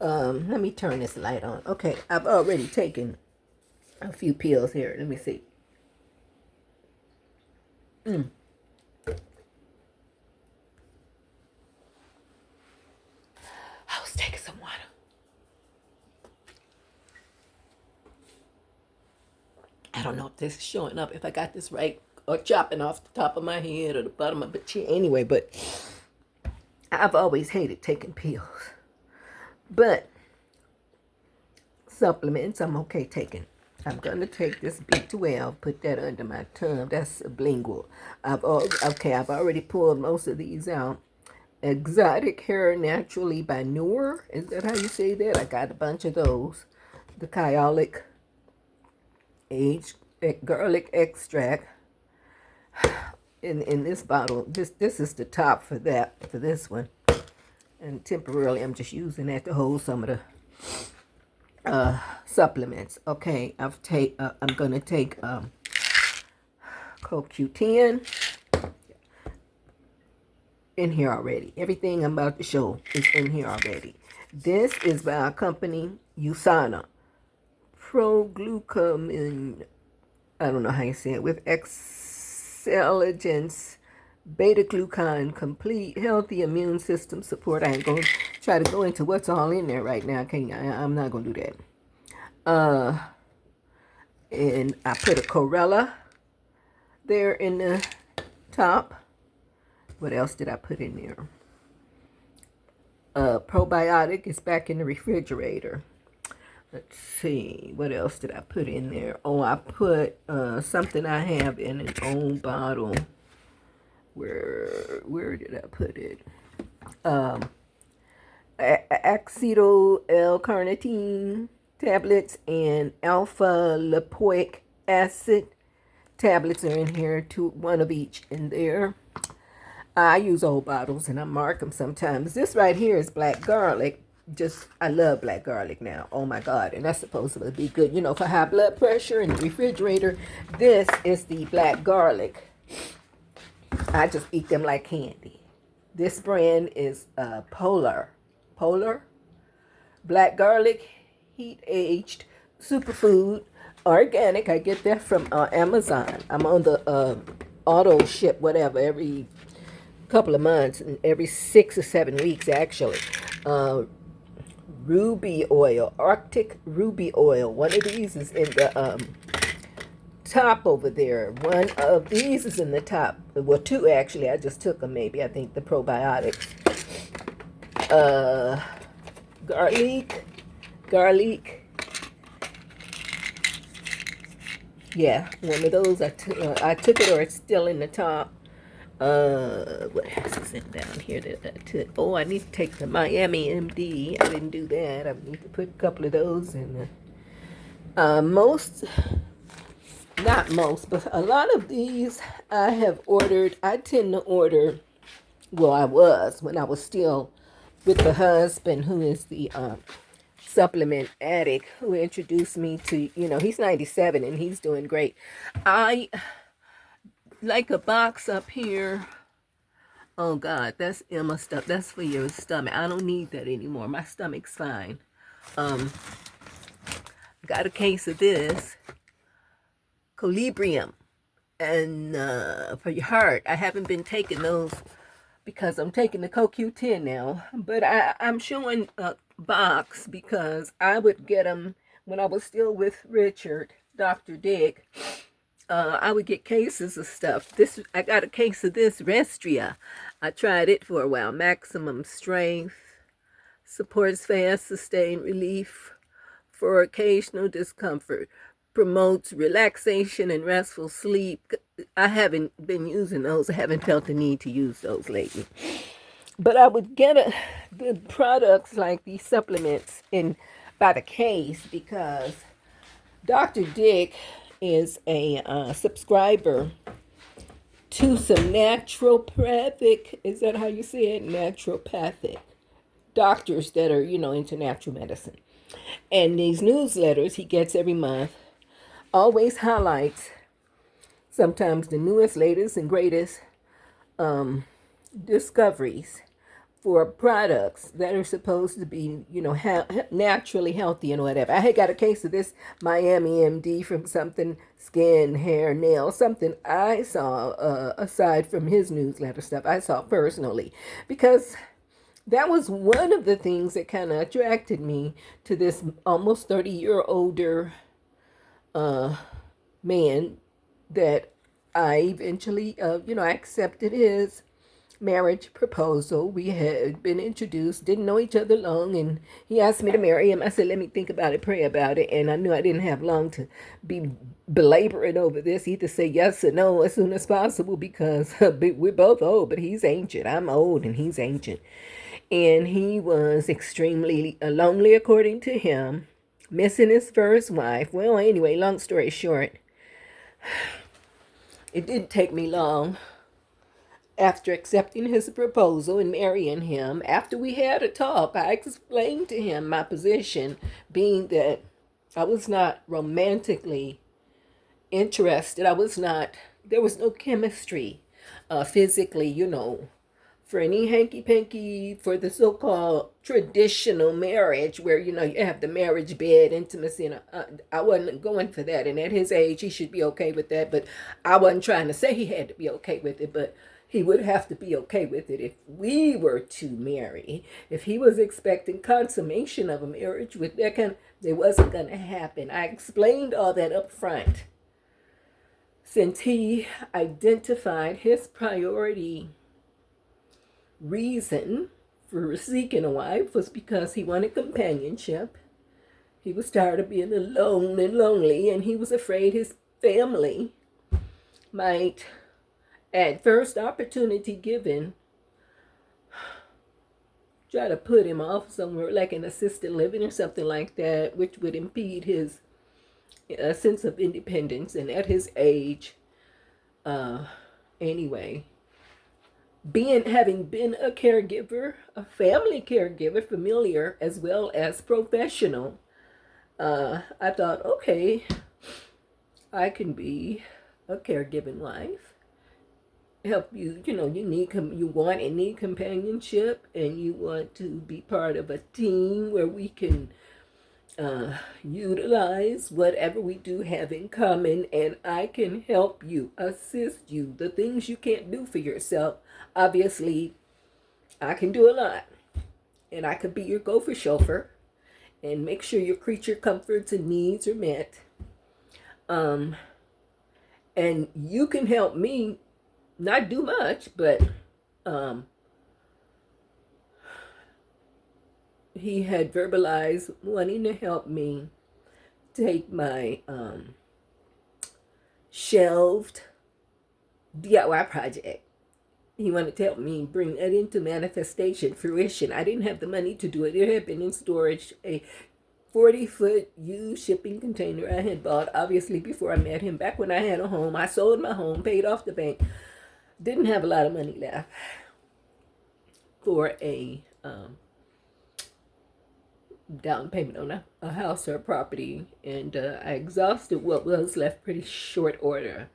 Let me turn this light on. Okay, I've already taken a few pills here. Let me see. I was taking some water. I don't know if this is showing up, if I got this right, or chopping off the top of my head or the bottom of my chin. Anyway, but I've always hated taking pills. But supplements, I'm okay taking. I'm going to take this B12, put that under my tongue. That's sublingual. I've already pulled most of these out. Exotic Hair Naturally by Noor. Is that how you say that? I got a bunch of those. The Kyolic aged garlic extract in this bottle. This is the top for this one. And temporarily I'm just using that to hold some of the supplements. Okay, I'm gonna take CoQ10 in here already. Everything I'm about to show is in here already. This is by our company USANA. Proglucamine, I don't know how you say it, with excelligence, beta-glucan, complete healthy immune system support. I ain't going to try to go into what's all in there right now. I'm not going to do that. And I put a chlorella there in the top. What else did I put in there? Probiotic is back in the refrigerator. Let's see, what else did I put in there? Oh, I put something I have in an old bottle. Where did I put it? Acetyl L-carnitine tablets and alpha lipoic acid tablets are in here, one of each in there. I use old bottles and I mark them sometimes. This right here is black garlic. I love black garlic now. Oh my God. And that's supposed to be good, for high blood pressure in the refrigerator. This is the black garlic. I just eat them like candy. This brand is Polar. Black garlic, heat aged, superfood, organic. I get that from Amazon. I'm on the auto ship, whatever, every couple of months, and every 6 or 7 weeks actually. Ruby oil, Arctic ruby oil. One of these is in the top over there. One of these is in the top. Well, two actually. I just took them maybe. I think the probiotics. Garlic. Yeah, one of those. I took it, or it's still in the top. What else is in down here that I took? Oh, I need to take the Miami MD. I didn't do that. I need to put a couple of those in there. Not most, but a lot of these I have ordered. I tend to order, well, I was, when I was still with the husband who is the supplement addict, who introduced me to, he's 97 and he's doing great. I like a box up here. Oh God, that's Emma stuff. That's for your stomach. I don't need that anymore. My stomach's fine. Got a case of this Colibrium, and for your heart. I haven't been taking those because I'm taking the CoQ10 now. But I'm showing a box because I would get them when I was still with Richard, Dr. Dick. I would get cases of stuff. I got a case of this Restria. I tried it for a while. Maximum strength, supports fast, sustained relief for occasional discomfort, promotes relaxation and restful sleep. I haven't been using those. I haven't felt the need to use those lately. But I would get the products like these supplements by the case because Dr. Dick is a subscriber to some naturopathic, is that how you say it? Naturopathic doctors that are, into natural medicine. And these newsletters he gets every month always highlights sometimes the newest, latest, and greatest discoveries for products that are supposed to be, naturally healthy and whatever. I had got a case of this Miami MD from something, skin, hair, nail, something I saw, aside from his newsletter stuff, I saw personally. Because that was one of the things that kind of attracted me to this almost 30-year older man that I eventually, I accepted his marriage proposal. We had been introduced, didn't know each other long, and he asked me to marry him. I said, let me think about it, pray about it. And I knew I didn't have long to be belaboring over this, either say yes or no as soon as possible, because we're both old, but he's ancient. I'm old and he's ancient. And he was extremely lonely, according to him, missing his first wife. Well, anyway, long story short, it didn't take me long after accepting his proposal and marrying him. After we had a talk, I explained to him my position, being that I was not romantically interested. There was no chemistry physically, for any hanky-panky, for the so-called traditional marriage where, you have the marriage bed, intimacy, and I wasn't going for that. And at his age, he should be okay with that. But I wasn't trying to say he had to be okay with it, but he would have to be okay with it if we were to marry. If he was expecting consummation of a marriage with that kind, it wasn't going to happen. I explained all that up front. Since he identified his priority reason for seeking a wife was because he wanted companionship. He was tired of being alone and lonely, and he was afraid his family might, at first opportunity given, try to put him off somewhere like an assisted living or something like that, which would impede his sense of independence. And at his age, anyway, having been a caregiver, a family caregiver, familiar as well as professional, I thought, okay, I can be a caregiving wife, help you. You want and need companionship, and you want to be part of a team where we can utilize whatever we do have in common, and I can help you, assist you, the things you can't do for yourself. Obviously, I can do a lot, and I could be your gopher chauffeur and make sure your creature comforts and needs are met. And you can help me not do much, but he had verbalized wanting to help me take my shelved DIY project. He wanted to help me bring that into manifestation, fruition. I didn't have the money to do it. It had been in storage, a 40-foot used shipping container I had bought, obviously, before I met him. Back when I had a home, I sold my home, paid off the bank, didn't have a lot of money left for a down payment on a house or a property, and I exhausted what was left pretty short order,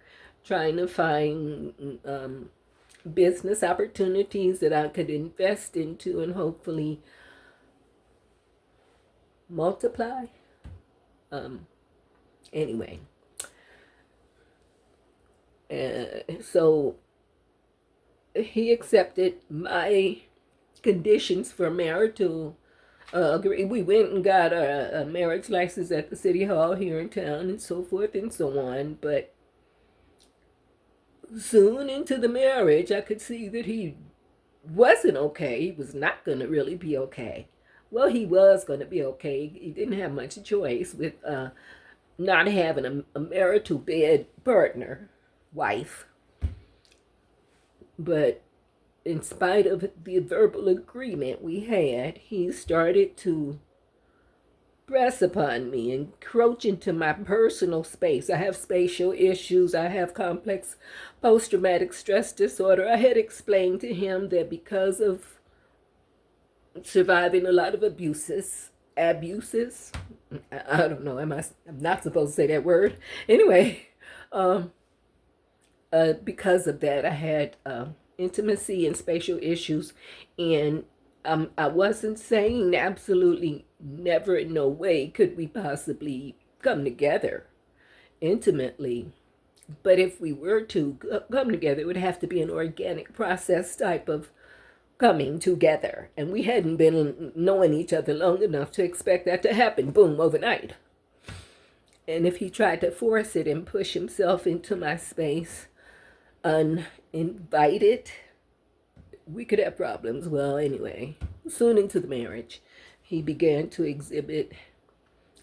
trying to find business opportunities that I could invest into and hopefully multiply. Anyway, so he accepted my conditions for marital agreement. We went and got a marriage license at the city hall here in town and so forth and so on, but soon into the marriage, I could see that he wasn't okay. He was not going to really be okay. Well, he was going to be okay. He didn't have much choice with not having a marital bed partner, wife. But in spite of the verbal agreement we had, he started to press upon me, encroach into my personal space. I have spatial issues. I have complex post-traumatic stress disorder. I had explained to him that because of surviving a lot of abuses, I don't know, I'm not supposed to say that word. Anyway, because of that, I had intimacy and spatial issues, and I wasn't saying absolutely never, in no way could we possibly come together intimately. But if we were to come together, it would have to be an organic process type of coming together. And we hadn't been knowing each other long enough to expect that to happen, boom, overnight. And if he tried to force it and push himself into my space uninvited, we could have problems. Well, anyway, soon into the marriage, he began to exhibit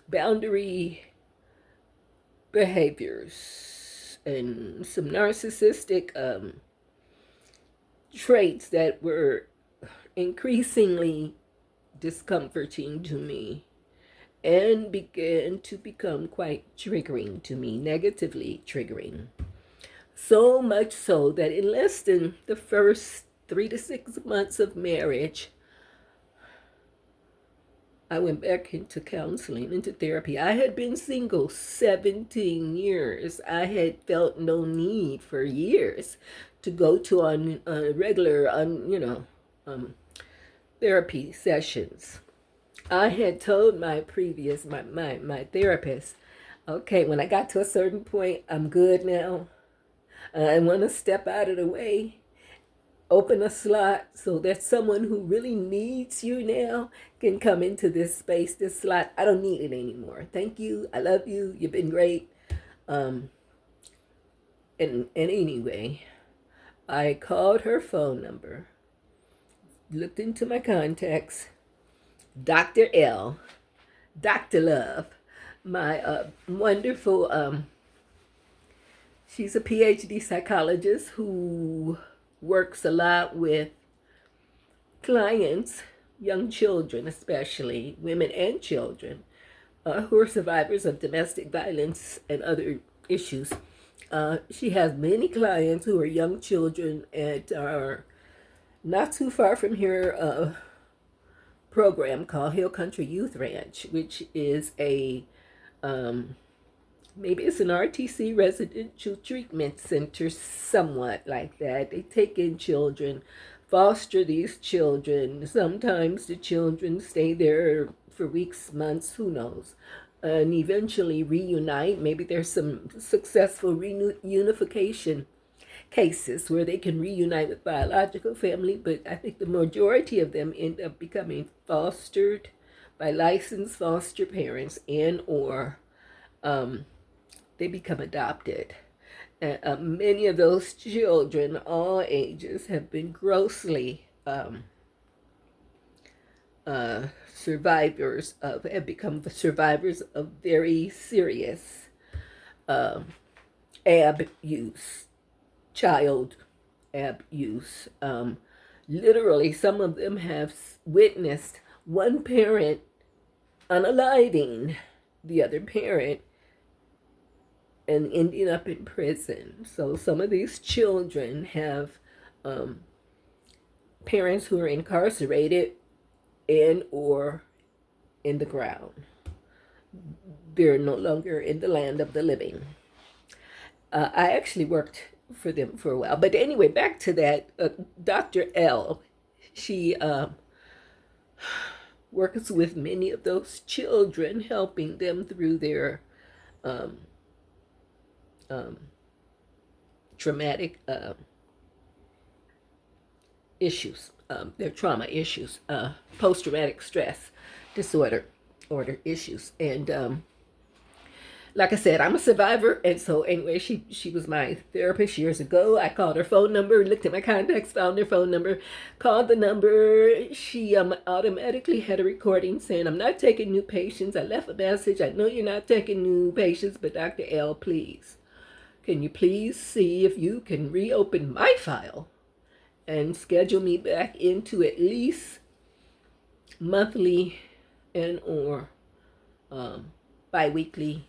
boundary behaviors and some narcissistic traits that were increasingly discomforting to me and began to become quite triggering to me, negatively triggering. So much so that in less than the first 3 to 6 months of marriage, I went back into counseling, into therapy. I had been single 17 years. I had felt no need for years to go to regular, therapy sessions. I had told my therapist, okay, when I got to a certain point, I'm good now. I want to step out of the way, open a slot so that someone who really needs you now can come into this space, this slot. I don't need it anymore. Thank you. I love you. You've been great. And anyway, I called her phone number, looked into my contacts. Dr. L, Dr. Love, my wonderful, she's a PhD psychologist who works a lot with clients, young children especially, women and children, who are survivors of domestic violence and other issues. She has many clients who are young children and are not too far from here, program called Hill Country Youth Ranch, which is a maybe it's an RTC, residential treatment center, somewhat like that. They take in children, foster these children. Sometimes the children stay there for weeks, months, who knows, and eventually reunite. Maybe there's some successful reunification cases where they can reunite with biological family, but I think the majority of them end up becoming fostered by licensed foster parents and or they become adopted. Many of those children, all ages, have been grossly have become survivors of very serious abuse, child abuse. Literally, some of them have witnessed one parent unaliving the other parent and ending up in prison. So some of these children have parents who are incarcerated and or in the ground. They're no longer in the land of the living. I actually worked for them for a while. But anyway, back to that. Dr. L, she works with many of those children, helping them through their traumatic issues, their trauma issues, post-traumatic stress disorder issues. And like I said, I'm a survivor, and so anyway, she was my therapist years ago. I called her phone number, looked at my contacts, found her phone number, called the number. She automatically had a recording saying, "I'm not taking new patients." I left a message. "I know you're not taking new patients, but Dr. L, please, can you please see if you can reopen my file and schedule me back into at least monthly and or bi-weekly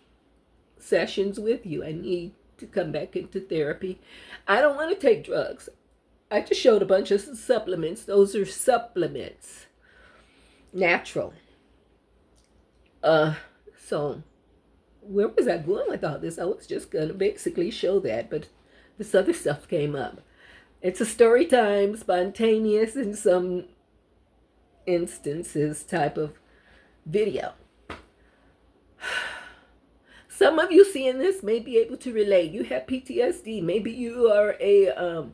sessions with you. I need to come back into therapy. I don't want to take drugs. I just showed a bunch of supplements. Those are supplements. Natural. So where was I going with all this? I was just going to basically show that, but this other stuff came up. It's a story time, spontaneous, and some instances type of video. Some of you seeing this may be able to relate. You have PTSD. Maybe you are a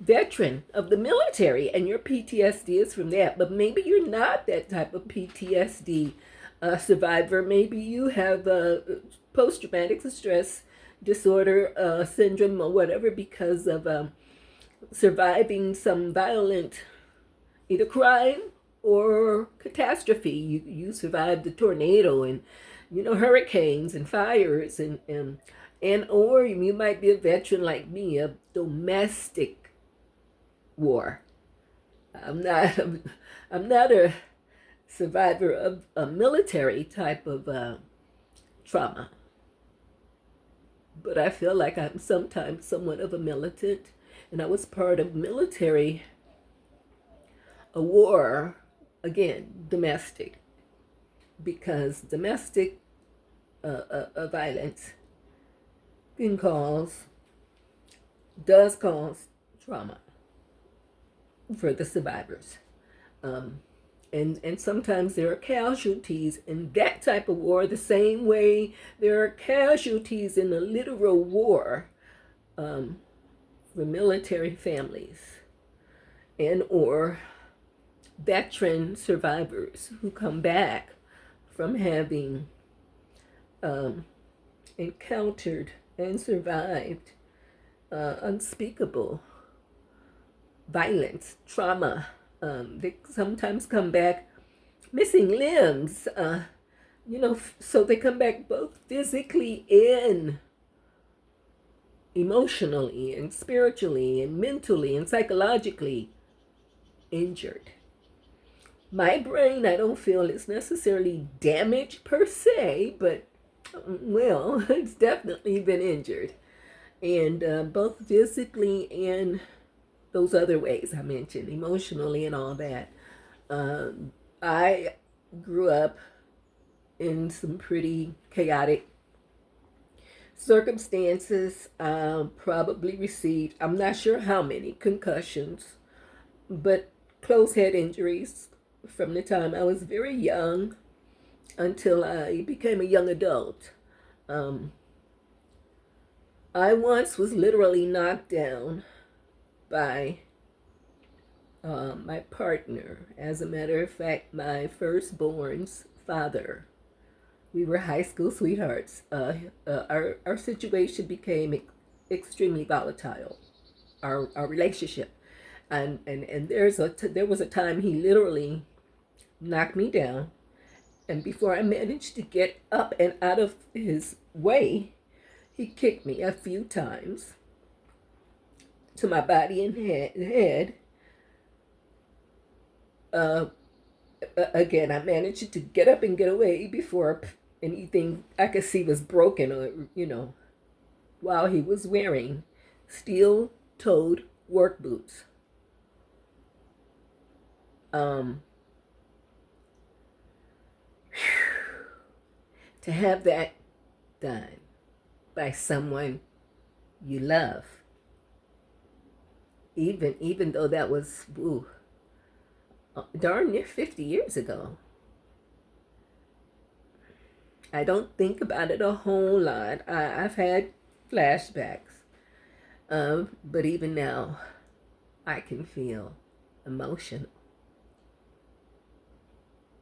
veteran of the military and your PTSD is from that. But maybe you're not that type of PTSD survivor. Maybe you have post-traumatic stress disorder syndrome or whatever because of surviving some violent either crime or catastrophe. You survived the tornado and hurricanes and fires and or you might be a veteran like me of domestic war. I'm not a survivor of a military type of trauma, but I feel like I'm sometimes somewhat of a militant, and I was part of a war, again, domestic, because domestic violence does cause trauma for the survivors. And sometimes there are casualties in that type of war, the same way there are casualties in a literal war for military families and or veteran survivors who come back from having encountered and survived unspeakable violence, trauma. They sometimes come back missing limbs, so they come back both physically and emotionally and spiritually and mentally and psychologically injured. My brain, I don't feel is necessarily damaged per se, but, well, it's definitely been injured. And both physically and those other ways I mentioned, emotionally and all that. I grew up in some pretty chaotic circumstances. Probably received, I'm not sure how many concussions, but close head injuries from the time I was very young until I became a young adult. I once was literally knocked down by my partner. As a matter of fact, my firstborn's father. We were high school sweethearts. Our situation became extremely volatile. Our relationship, and there was a time he literally knocked me down, and before I managed to get up and out of his way, he kicked me a few times to my body and head. Again, I managed to get up and get away before anything I could see was broken, or while he was wearing steel-toed work boots. To have that done by someone you love, even though that was darn near 50 years ago. I don't think about it a whole lot. I've had flashbacks, but even now, I can feel emotional.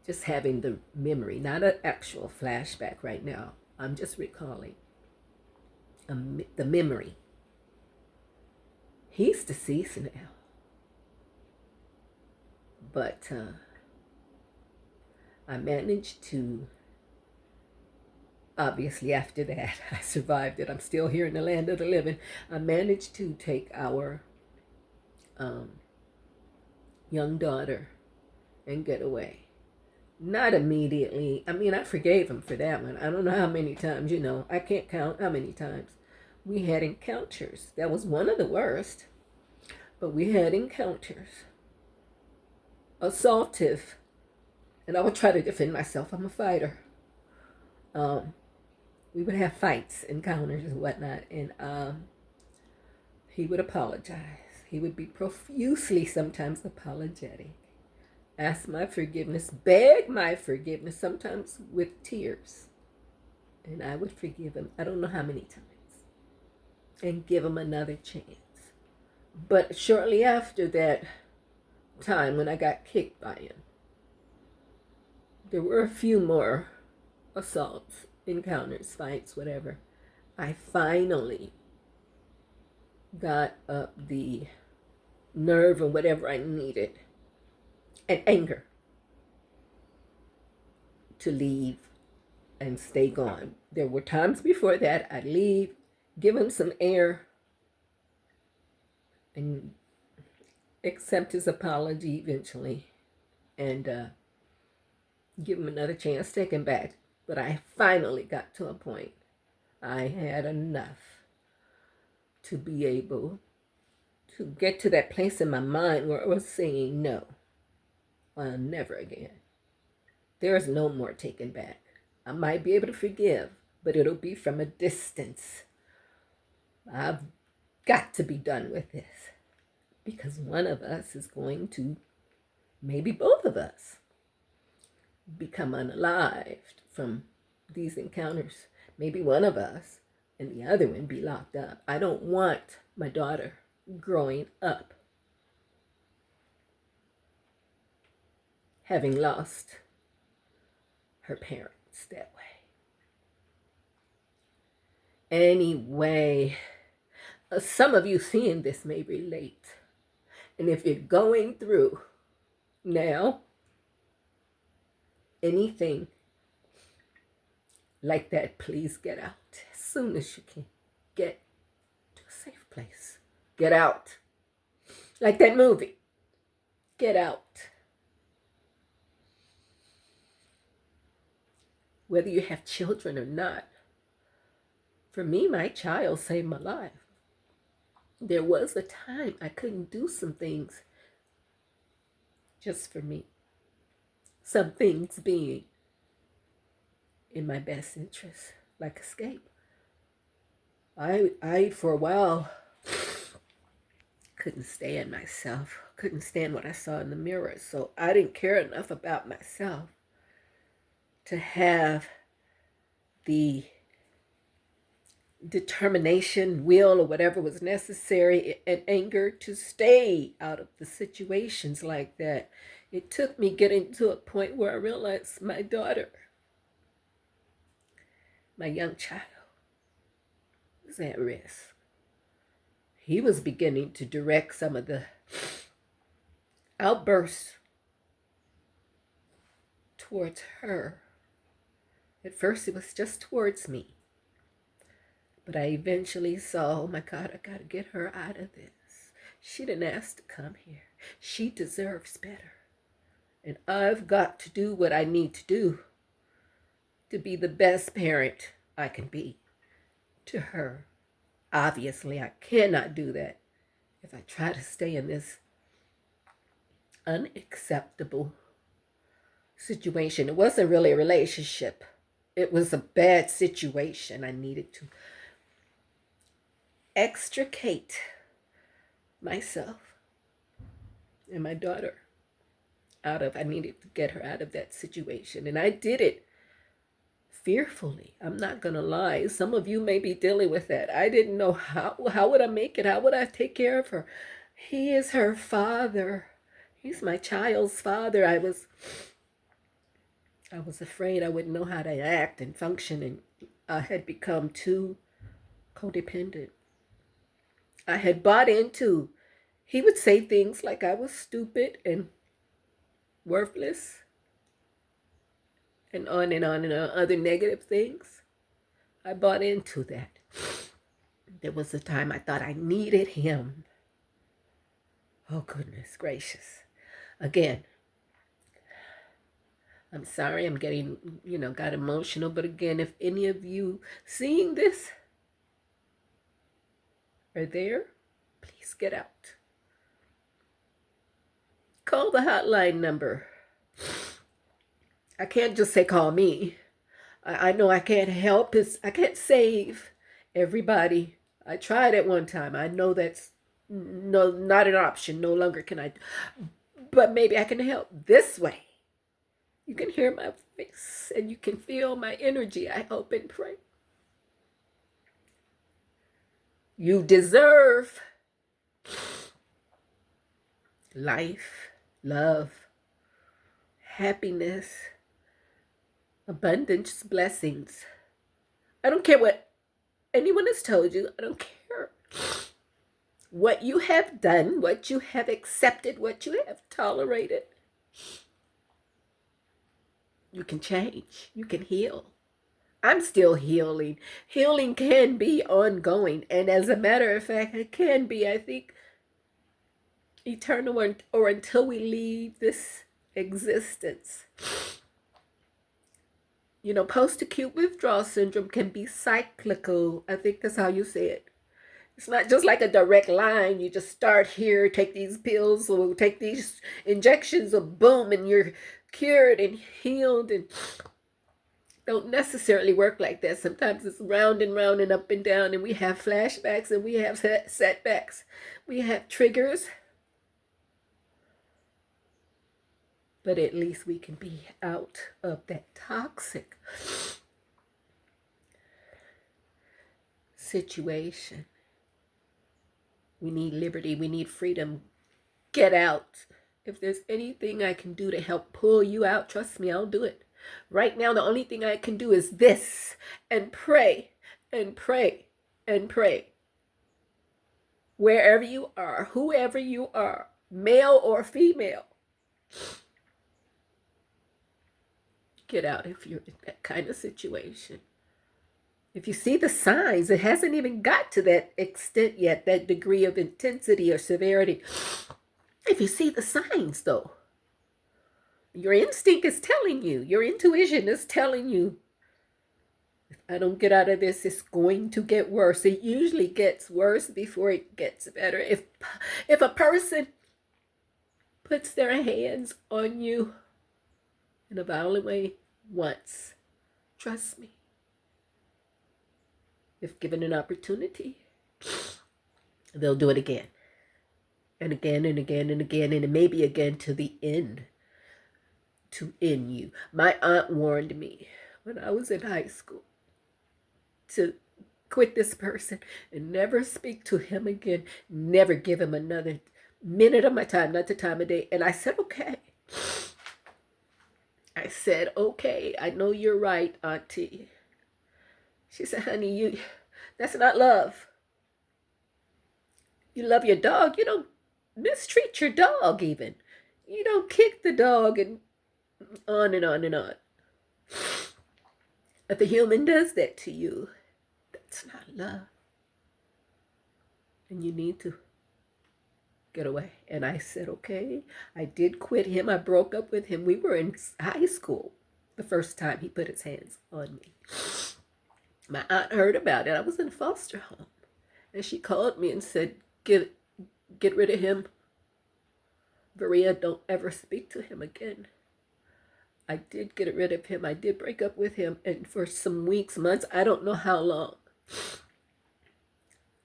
Just having the memory, not an actual flashback right now. I'm just recalling the memory. He's deceased now. But I managed to, obviously after that, I survived it. I'm still here in the land of the living. I managed to take our young daughter and get away. Not immediately. I mean, I forgave him for that one. I don't know how many times, I can't count how many times. We had encounters. That was one of the worst. But we had encounters. Assaultive. And I would try to defend myself. I'm a fighter. We would have fights, encounters and whatnot. And he would apologize. He would be profusely sometimes apologetic. ask my forgiveness, beg my forgiveness, sometimes with tears. And I would forgive him, I don't know how many times, and give him another chance. But shortly after that time when I got kicked by him, there were a few more assaults, encounters, fights, whatever. I finally got up the nerve and whatever I needed and anger to leave and stay gone. There were times before that I'd leave, give him some air, and accept his apology eventually, and give him another chance, take him back. But I finally got to a point I had enough to be able to get to that place in my mind where I was saying, no, never again. There is no more taking back. I might be able to forgive, but it'll be from a distance. I've got to be done with this, because one of us is going to, maybe both of us, become unalived from these encounters. Maybe one of us and the other one be locked up. I don't want my daughter growing up having lost her parents that way. Anyway, some of you seeing this may relate. And if you're going through now anything like that, please get out as soon as you can. Get to a safe place. Get out. Like that movie. Get out. Whether you have children or not. For me, my child saved my life. There was a time I couldn't do some things just for me. Some things being in my best interest, like escape. I for a while couldn't stand myself, couldn't stand what I saw in the mirror. So I didn't care enough about myself to have the determination, will, or whatever was necessary, and anger to stay out of the situations like that. It took me getting to a point where I realized my daughter, my young child, was at risk. He was beginning to direct some of the outbursts towards her. At first it was just towards me. But I eventually saw, oh my God, I gotta get her out of this. She didn't ask to come here. She deserves better. And I've got to do what I need to do to be the best parent I can be to her. Obviously, I cannot do that if I try to stay in this unacceptable situation. It wasn't really a relationship. It was a bad situation. I needed to extricate myself and my daughter out of, I needed to get her out of that situation. And I did it fearfully. I'm not going to lie. Some of you may be dealing with that. I didn't know how would I make it? How would I take care of her? He is her father. He's my child's father. I was afraid I wouldn't know how to act and function, and I had become too codependent. I had bought into, he would say things like I was stupid and worthless, and on and on and on, other negative things. I bought into that. There was a time I thought I needed him. Oh, goodness gracious. Again, I'm sorry I'm getting, got emotional. But again, if any of you seeing this are there, please get out. Call the hotline number. I can't just say call me. I know I can't help. I can't save everybody. I tried at one time. I know that's not an option. No longer can I. but maybe I can help this way. You can hear my voice and you can feel my energy. I hope and pray. You deserve life, love, happiness, abundance, blessings. I don't care what anyone has told you. I don't care what you have done, what you have accepted, what you have tolerated. You can change. You can heal. I'm still healing. Healing can be ongoing. And as a matter of fact, it can be, I think, eternal or until we leave this existence. You know, post-acute withdrawal syndrome can be cyclical. I think that's how you say it. It's not just like a direct line. You just start here, take these pills, or take these injections, or boom, and you're cured and healed. And don't necessarily work like that. Sometimes it's round and up and down, and we have flashbacks and we have setbacks. We have triggers. But at least we can be out of that toxic situation. We need liberty. We need freedom. Get out. If there's anything I can do to help pull you out, trust me, I'll do it. Right now, the only thing I can do is this, and pray, and pray, and pray. Wherever you are, whoever you are, male or female, get out if you're in that kind of situation. If you see the signs, it hasn't even got to that extent yet, that degree of intensity or severity. If you see the signs, though, your instinct is telling you, your intuition is telling you, if I don't get out of this, it's going to get worse. It usually gets worse before it gets better. If a person puts their hands on you in a violent way once, trust me, if given an opportunity, they'll do it again and again and again and again, and maybe again to the end, to end you. My aunt warned me when I was in high school to quit this person and never speak to him again, never give him another minute of my time, not the time of day. And I said, okay. I said, okay, I know you're right, Auntie. She said, honey, that's not love. You love your dog. You don't mistreat your dog even. You don't kick the dog, and on and on and on. If a human does that to you, that's not love. And you need to get away. And I said, okay. I did quit him. I broke up with him. We were in high school the first time he put his hands on me. My aunt heard about it. I was in foster home. And she called me and said, get rid of him. Maria, don't ever speak to him again. I did get rid of him. I did break up with him. And for some weeks, months, I don't know how long,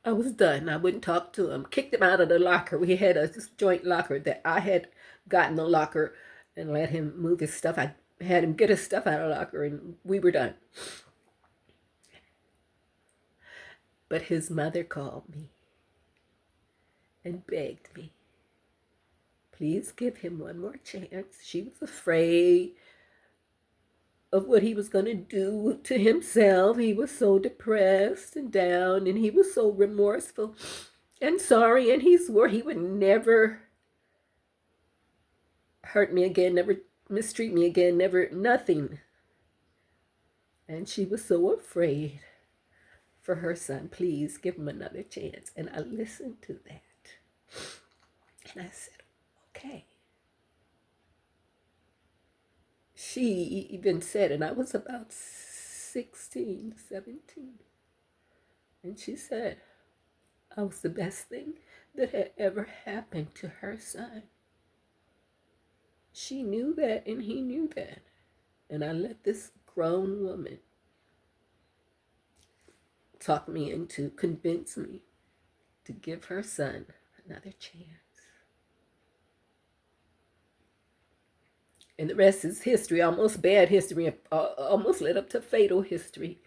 I was done. I wouldn't talk to him. Kicked him out of the locker. We had a joint locker that I had gotten the locker and let him move his stuff. I had him get his stuff out of the locker, and we were done. But his mother called me and begged me, please give him one more chance. She was afraid of what he was going to do to himself. He was so depressed and down, and he was so remorseful and sorry, and he swore he would never hurt me again, never mistreat me again, never, nothing. And she was so afraid for her son. Please give him another chance. And I listened to that. And I said, okay. She even said, and I was about 16, 17. And she said, I was the best thing that had ever happened to her son. She knew that, and he knew that. And I let this grown woman talk me into, convince me to give her son another chance. And the rest is history, almost bad history, almost led up to fatal history.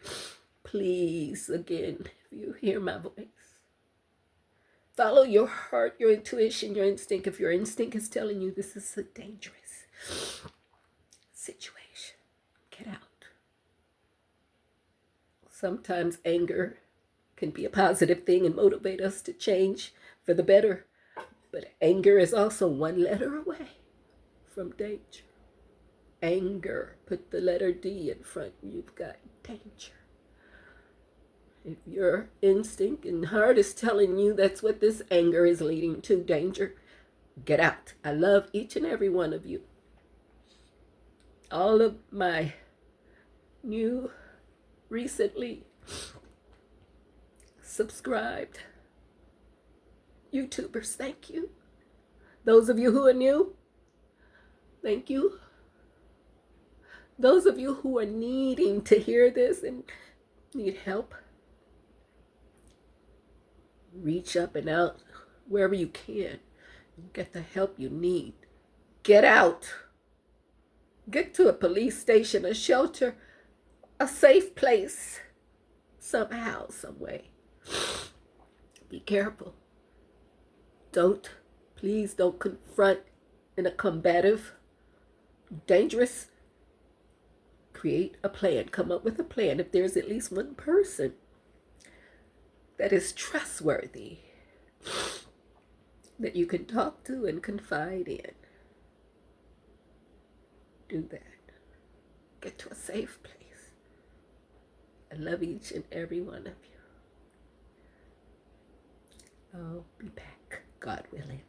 Please, again, if you hear my voice, follow your heart, your intuition, your instinct. If your instinct is telling you this is a dangerous situation, get out. Sometimes anger can be a positive thing and motivate us to change for the better. But anger is also one letter away from danger. Anger, put the letter D in front, you've got danger. If your instinct and heart is telling you that's what this anger is leading to, danger, get out. I love each and every one of you. All of my new, recently subscribed YouTubers, thank you. Those of you who are new, thank you. Those of you who are needing to hear this and need help, reach up and out wherever you can. Get the help you need. Get out. Get to a police station, a shelter, a safe place, somehow, some way. Be careful. Please don't confront in a combative, dangerous. Create a plan. Come up with a plan. If there's at least one person that is trustworthy, that you can talk to and confide in, do that. Get to a safe place. I love each and every one of you. I'll be back, God willing.